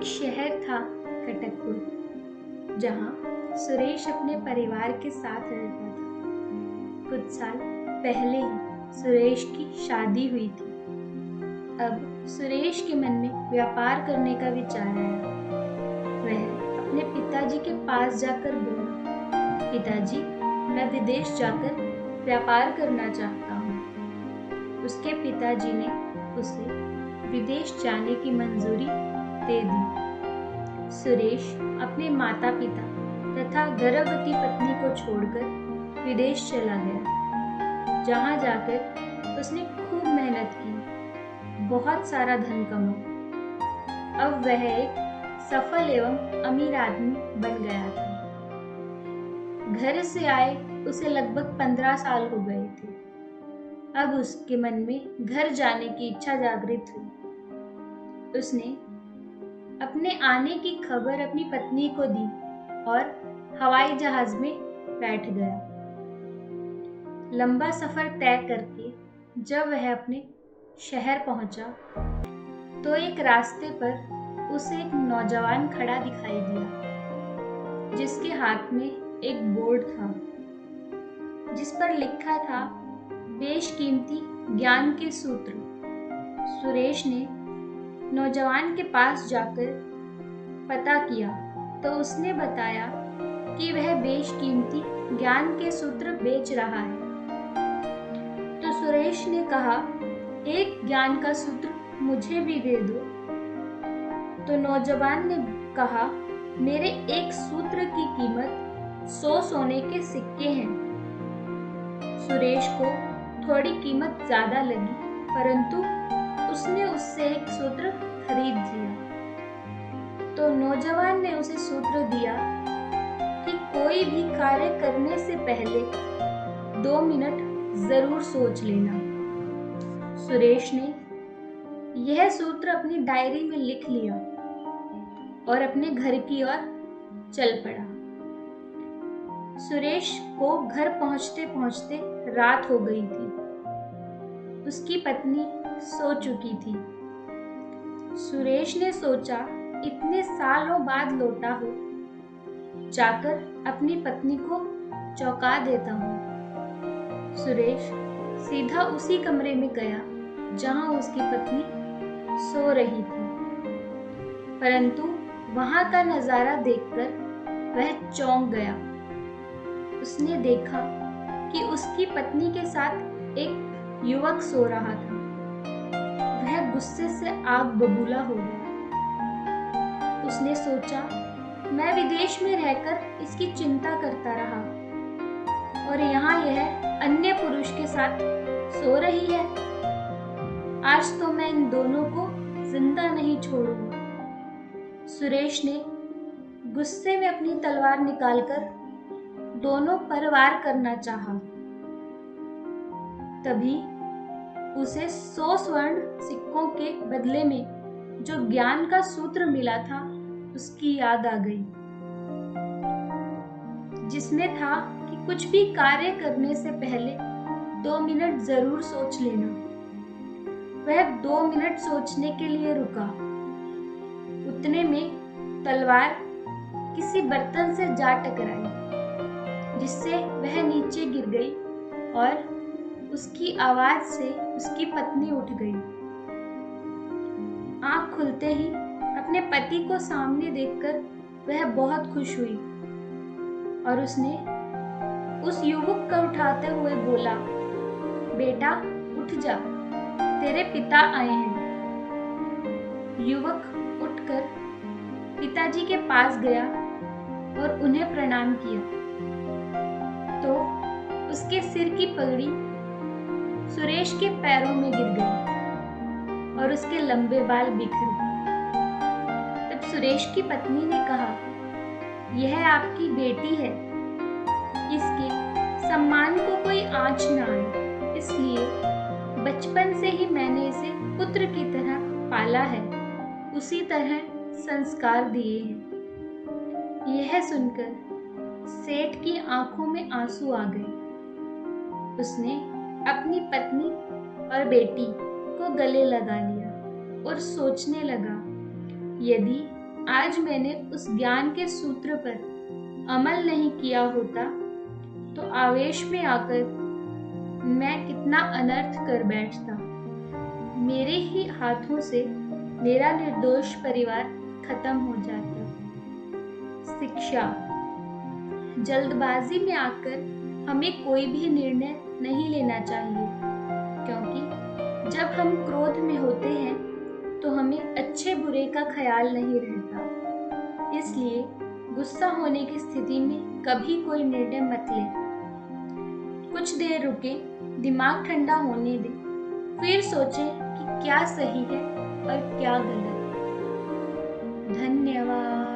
एक शहर था कटकपुर, जहाँ सुरेश अपने परिवार के साथ रहता था। कुछ साल पहले ही सुरेश की शादी हुई थी। अब सुरेश के मन में व्यापार करने का विचार आया। वह अपने पिताजी के पास जाकर बोला, पिताजी, मैं विदेश जाकर व्यापार करना चाहता हूँ। उसके पिताजी ने उसे विदेश जाने की मंजूरी दे दी। सुरेश अपने माता पिता तथा गर्भवती पत्नी को छोड़कर विदेश चला गया, जहाँ जाकर उसने खूब मेहनत की, बहुत सारा धन कमाया। अब वह एक सफल एवं अमीर आदमी बन गया था। घर से आए उसे लगभग 15 साल हो गए थे। अब उसके मन में घर जाने की इच्छा जागृत हुई। उसने अपने आने की खबर अपनी पत्नी को दी और हवाई जहाज में बैठ गया। लंबा सफर तय करके जब वह अपने शहर पहुंचा, तो एक रास्ते पर उसे एक नौजवान खड़ा दिखाई दिया, जिसके हाथ में एक बोर्ड था, जिस पर लिखा था बेशकीमती ज्ञान के सूत्र। सुरेश ने नौजवान के पास जाकर पता किया तो उसने बताया कि वह बेशकीमती ज्ञान के सूत्र बेच रहा है। तो सुरेश ने कहा, एक ज्ञान का सूत्र मुझे भी दे दो। तो नौजवान ने कहा, मेरे एक सूत्र की कीमत 100 सोने के सिक्के हैं। सुरेश को थोड़ी कीमत ज्यादा लगी, परंतु उसने उससे एक सूत्र खरीद लिया। तो नौजवान ने उसे सूत्र दिया कि कोई भी कार्य करने से पहले 2 मिनट जरूर सोच लेना। सुरेश ने यह सूत्र अपनी डायरी में लिख लिया और अपने घर की ओर चल पड़ा। सुरेश को घर पहुंचते पहुंचते रात हो गई थी। उसकी पत्नी सो चुकी थी। सुरेश ने सोचा, इतने सालों बाद लौटा हूँ, जाकर अपनी पत्नी को चौंका देता हूँ। सुरेश सीधा उसी कमरे में गया जहाँ उसकी पत्नी सो रही थी, परंतु वहां का नजारा देखकर वह चौंक गया। उसने देखा कि उसकी पत्नी के साथ एक युवक सो रहा था। वह गुस्से से आग बबूला हो गया। उसने सोचा, मैं विदेश में रहकर इसकी चिंता करता रहा और यहाँ यह अन्य पुरुष के साथ सो रही है। आज तो मैं इन दोनों को जिंदा नहीं छोड़ूंगा। सुरेश ने गुस्से में अपनी तलवार निकालकर दोनों पर वार करना चाहा। तभी उसे 100 स्वर्ण सिक्कों के बदले में जो ज्ञान का सूत्र मिला था, उसकी याद आ गई, जिसमें था कि कुछ भी कार्य करने से पहले 2 मिनट जरूर सोच लेना। वह 2 मिनट सोचने के लिए रुका। उतने में तलवार किसी बर्तन से जा टकराई, जिससे वह नीचे गिर गई और उसकी आवाज से उसकी पत्नी उठ गई। आंख खुलते ही अपने पति को सामने देखकर वह बहुत खुश हुई और उसने उस युवक को उठाते हुए बोला, बेटा उठ जा, तेरे पिता आए हैं। युवक उठकर पिताजी के पास गया और उन्हें प्रणाम किया। तो उसके सिर की पगड़ी सुरेश के पैरों में गिर गई और उसके लंबे बाल बिखर गए। तब सुरेश की पत्नी ने कहा, यह आपकी बेटी है, इसके सम्मान को कोई आंच न आए, इसलिए बचपन से ही मैंने इसे पुत्र की तरह पाला है, उसी तरह संस्कार दिए हैं। यह सुनकर सेठ की आंखों में आंसू आ गए। उसने अपनी पत्नी और बेटी को गले लगा लिया और सोचने लगा, यदि आज मैंने उस ज्ञान के सूत्र पर अमल नहीं किया होता तो आवेश में आकर मैं कितना अनर्थ कर बैठता। मेरे ही हाथों से मेरा निर्दोष परिवार खत्म हो जाता। शिक्षा। जल्दबाजी में आकर हमें कोई भी निर्णय नहीं लेना चाहिए, क्योंकि जब हम क्रोध में होते हैं तो हमें अच्छे बुरे का ख्याल नहीं रहता। इसलिए गुस्सा होने की स्थिति में कभी कोई निर्णय मत लें। कुछ देर रुके, दिमाग ठंडा होने दें, फिर सोचें कि क्या सही है और क्या गलत। धन्यवाद।